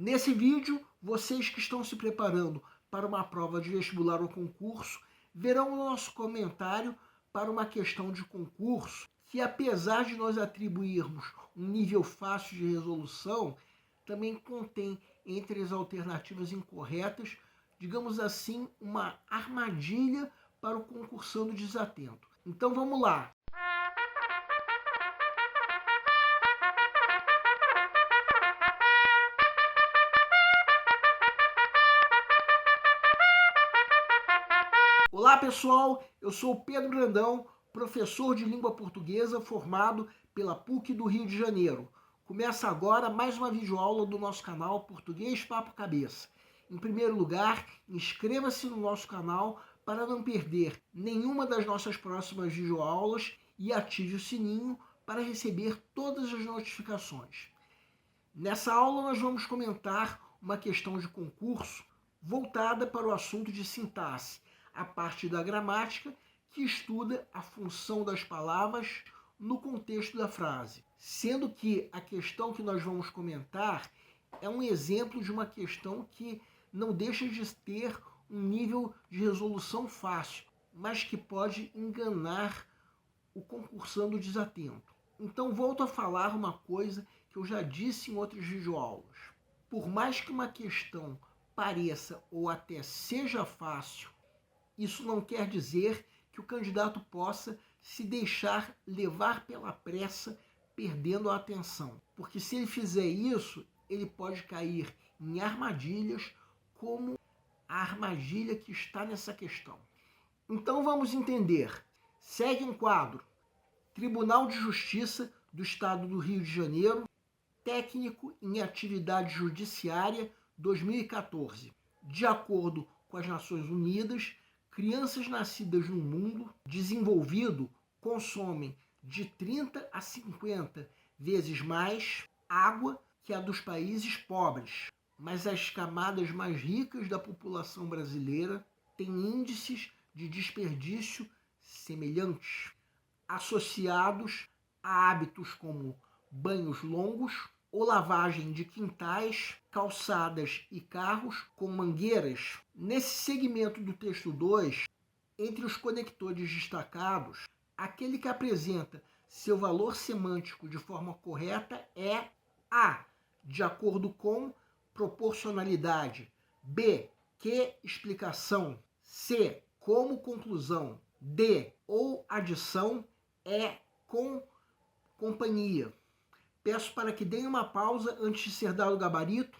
Nesse vídeo, vocês que estão se preparando para uma prova de vestibular ou concurso, verão o nosso comentário para uma questão de concurso que, apesar de nós atribuirmos um nível fácil de resolução, também contém entre as alternativas incorretas, digamos assim, uma armadilha para o concursando desatento. Então vamos lá! Olá pessoal, eu sou o Pedro Brandão, professor de língua portuguesa formado pela PUC do Rio de Janeiro. Começa agora mais uma videoaula do nosso canal Português Papo Cabeça. Em primeiro lugar, inscreva-se no nosso canal para não perder nenhuma das nossas próximas videoaulas e ative o sininho para receber todas as notificações. Nessa aula nós vamos comentar uma questão de concurso voltada para o assunto de sintaxe, a parte da gramática que estuda a função das palavras no contexto da frase. Sendo que a questão que nós vamos comentar é um exemplo de uma questão que não deixa de ter um nível de resolução fácil, mas que pode enganar o concursando desatento. Então volto a falar uma coisa que eu já disse em outras videoaulas. Por mais que uma questão pareça ou até seja fácil, isso não quer dizer que o candidato possa se deixar levar pela pressa, perdendo a atenção. Porque se ele fizer isso, ele pode cair em armadilhas, como a armadilha que está nessa questão. Então vamos entender. Segue um quadro. Tribunal de Justiça do Estado do Rio de Janeiro, técnico em atividade judiciária 2014. De acordo com as Nações Unidas, crianças nascidas no mundo desenvolvido consomem de 30 a 50 vezes mais água que a dos países pobres. Mas as camadas mais ricas da população brasileira têm índices de desperdício semelhantes, associados a hábitos como banhos longos ou lavagem de quintais, calçadas e carros com mangueiras. Nesse segmento do texto 2, entre os conectores destacados, aquele que apresenta seu valor semântico de forma correta é A, de acordo com proporcionalidade, B, que explicação, C, como conclusão, D, ou adição, E, com companhia. Peço para que deem uma pausa antes de ser dado o gabarito.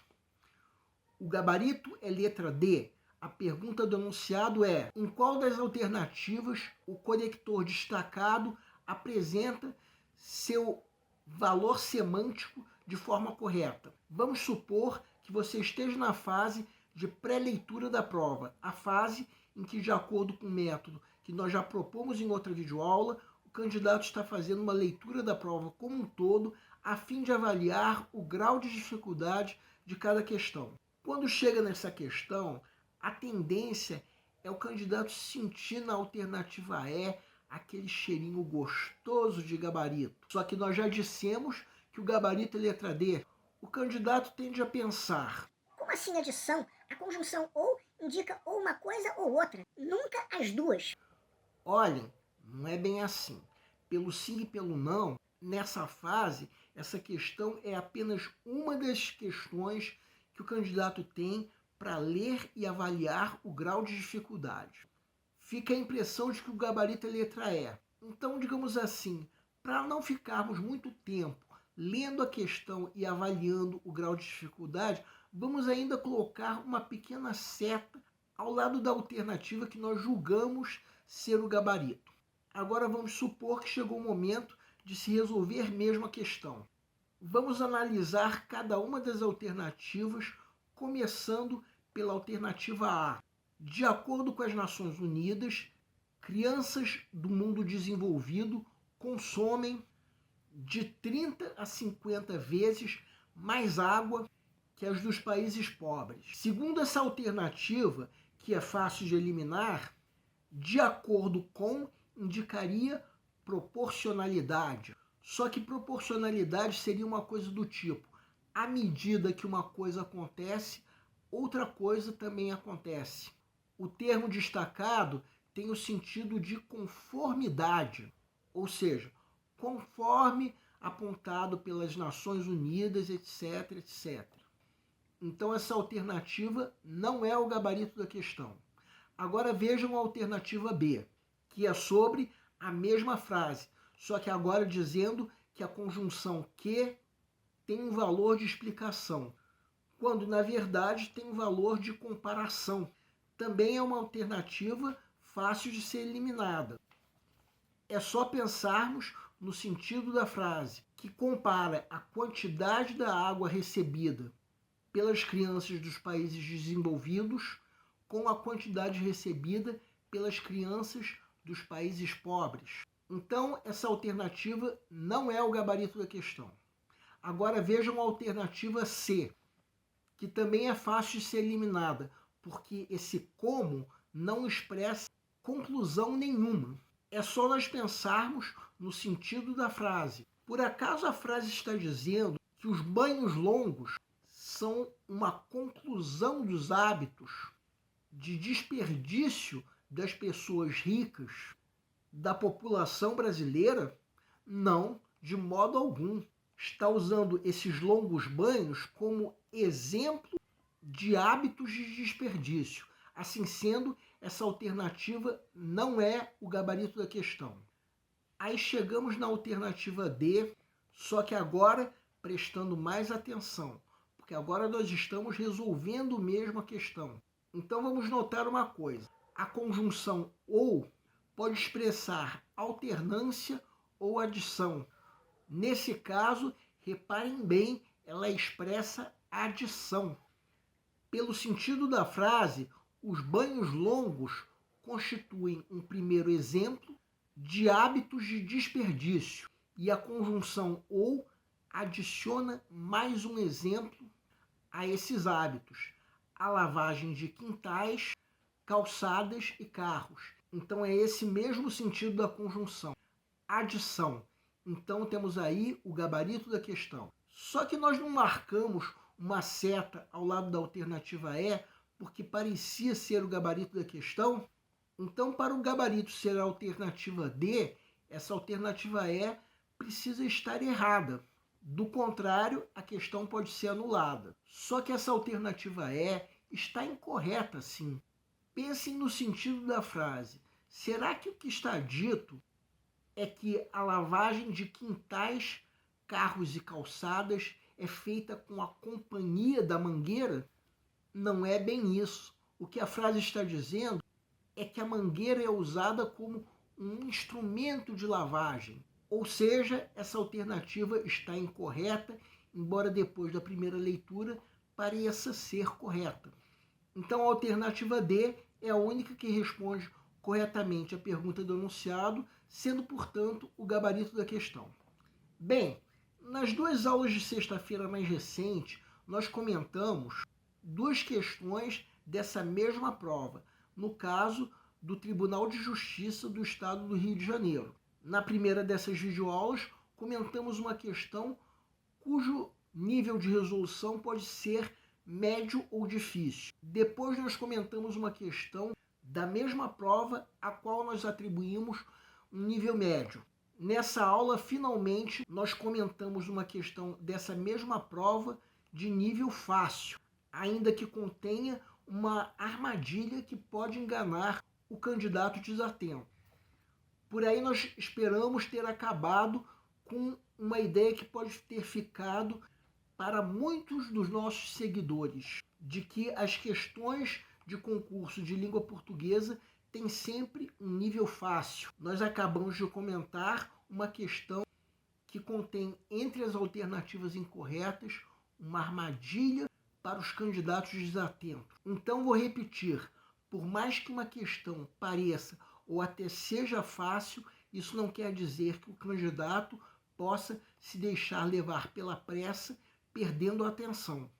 O gabarito é letra D. A pergunta do enunciado é: em qual das alternativas o conector destacado apresenta seu valor semântico de forma correta? Vamos supor que você esteja na fase de pré-leitura da prova, a fase em que, de acordo com o método que nós já propomos em outra videoaula, o candidato está fazendo uma leitura da prova como um todo, a fim de avaliar o grau de dificuldade de cada questão. Quando chega nessa questão, a tendência é o candidato sentir na alternativa E aquele cheirinho gostoso de gabarito. Só que nós já dissemos que o gabarito é letra D. O candidato tende a pensar: como assim adição? A conjunção ou indica ou uma coisa ou outra, nunca as duas. Olhem, não é bem assim. Pelo sim e pelo não, nessa fase, essa questão é apenas uma das questões que o candidato tem para ler e avaliar o grau de dificuldade. Fica a impressão de que o gabarito é letra E. Então, digamos assim, para não ficarmos muito tempo lendo a questão e avaliando o grau de dificuldade, vamos ainda colocar uma pequena seta ao lado da alternativa que nós julgamos ser o gabarito. Agora vamos supor que chegou o momento de se resolver mesmo a questão. Vamos analisar cada uma das alternativas, começando pela alternativa A. De acordo com as Nações Unidas, crianças do mundo desenvolvido consomem de 30 a 50 vezes mais água que as dos países pobres. Segundo essa alternativa, que é fácil de eliminar, de acordo com indicaria proporcionalidade. Só que proporcionalidade seria uma coisa do tipo: À medida que uma coisa acontece, outra coisa também acontece. O termo destacado tem o sentido de conformidade, ou seja, conforme apontado pelas Nações Unidas, etc, etc. Então essa alternativa não é o gabarito da questão. Agora vejam a alternativa B, que é sobre a mesma frase, só que agora dizendo que a conjunção que tem um valor de explicação, quando na verdade tem um valor de comparação. Também é uma alternativa fácil de ser eliminada. É só pensarmos no sentido da frase, que compara a quantidade da água recebida pelas crianças dos países desenvolvidos com a quantidade recebida pelas crianças dos países pobres. Então, essa alternativa não é o gabarito da questão. Agora vejam a alternativa C, que também é fácil de ser eliminada, porque esse como não expressa conclusão nenhuma. É só nós pensarmos no sentido da frase. Por acaso a frase está dizendo que os banhos longos são uma conclusão dos hábitos de desperdício das pessoas ricas, da população brasileira? Não, de modo algum. Está usando esses longos banhos como exemplo de hábitos de desperdício. Assim sendo, essa alternativa não é o gabarito da questão. Aí chegamos na alternativa D, só que agora prestando mais atenção, porque agora nós estamos resolvendo mesmo a questão. Então vamos notar uma coisa. A conjunção ou pode expressar alternância ou adição. Nesse caso, reparem bem, ela expressa adição. Pelo sentido da frase, os banhos longos constituem um primeiro exemplo de hábitos de desperdício e a conjunção ou adiciona mais um exemplo a esses hábitos, a lavagem de quintais, calçadas e carros. Então é esse mesmo sentido da conjunção, adição. Então temos aí o gabarito da questão. Só que nós não marcamos uma seta ao lado da alternativa E, porque parecia ser o gabarito da questão. Então, para o gabarito ser a alternativa D, essa alternativa E precisa estar errada. Do contrário, a questão pode ser anulada. Só que essa alternativa E está incorreta, sim. Pensem no sentido da frase. Será que o que está dito é que a lavagem de quintais, carros e calçadas é feita com a companhia da mangueira? Não é bem isso. O que a frase está dizendo é que a mangueira é usada como um instrumento de lavagem. Ou seja, essa alternativa está incorreta, embora depois da primeira leitura pareça ser correta. Então a alternativa D é a única que responde corretamente a pergunta do enunciado, sendo, portanto, o gabarito da questão. Bem, nas duas aulas de sexta-feira mais recente, nós comentamos duas questões dessa mesma prova, no caso do Tribunal de Justiça do Estado do Rio de Janeiro. Na primeira dessas videoaulas, comentamos uma questão cujo nível de resolução pode ser médio ou difícil. Depois nós comentamos uma questão da mesma prova a qual nós atribuímos um nível médio. Nessa aula, finalmente, nós comentamos uma questão dessa mesma prova de nível fácil, ainda que contenha uma armadilha que pode enganar o candidato desatento. Por aí nós esperamos ter acabado com uma ideia que pode ter ficado para muitos dos nossos seguidores, de que as questões de concurso de língua portuguesa têm sempre um nível fácil. Nós acabamos de comentar uma questão que contém, entre as alternativas incorretas, uma armadilha para os candidatos desatentos. Então vou repetir, por mais que uma questão pareça ou até seja fácil, isso não quer dizer que o candidato possa se deixar levar pela pressa, perdendo a atenção.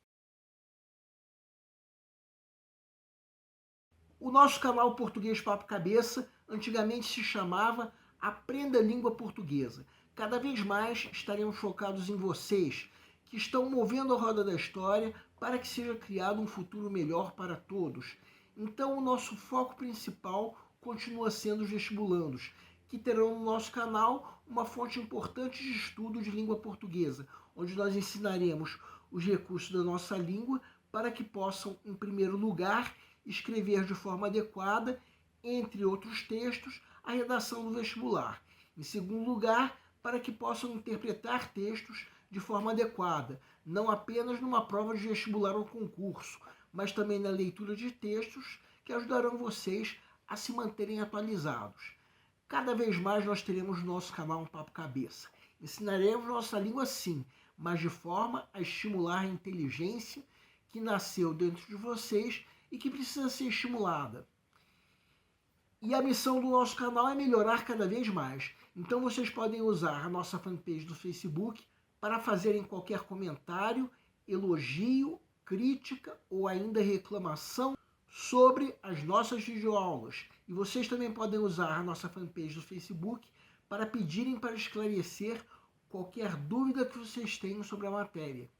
O nosso canal Português Papo Cabeça antigamente se chamava Aprenda Língua Portuguesa. Cada vez mais estaremos focados em vocês que estão movendo a roda da história para que seja criado um futuro melhor para todos. Então, o nosso foco principal continua sendo os vestibulandos, que terão no nosso canal uma fonte importante de estudo de língua portuguesa, onde nós ensinaremos os recursos da nossa língua para que possam, em primeiro lugar, escrever de forma adequada, entre outros textos, a redação do vestibular. Em segundo lugar, para que possam interpretar textos de forma adequada, não apenas numa prova de vestibular ou concurso, mas também na leitura de textos que ajudarão vocês a se manterem atualizados. Cada vez mais nós teremos no nosso canal um Papo Cabeça. Ensinaremos nossa língua sim, mas de forma a estimular a inteligência que nasceu dentro de vocês e que precisa ser estimulada. E a missão do nosso canal é melhorar cada vez mais. Então vocês podem usar a nossa fanpage do Facebook para fazerem qualquer comentário, elogio, crítica ou ainda reclamação sobre as nossas videoaulas. E vocês também podem usar a nossa fanpage do Facebook para pedirem para esclarecer qualquer dúvida que vocês tenham sobre a matéria.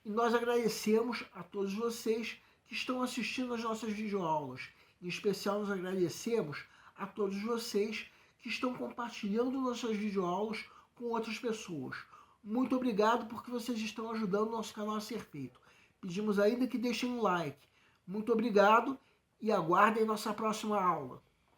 E nós agradecemos a todos vocês que estão assistindo às nossas videoaulas. Em especial, nós agradecemos a todos vocês que estão compartilhando nossas videoaulas com outras pessoas. Muito obrigado porque vocês estão ajudando o nosso canal a ser feito. Pedimos ainda que deixem um like. Muito obrigado e aguardem nossa próxima aula.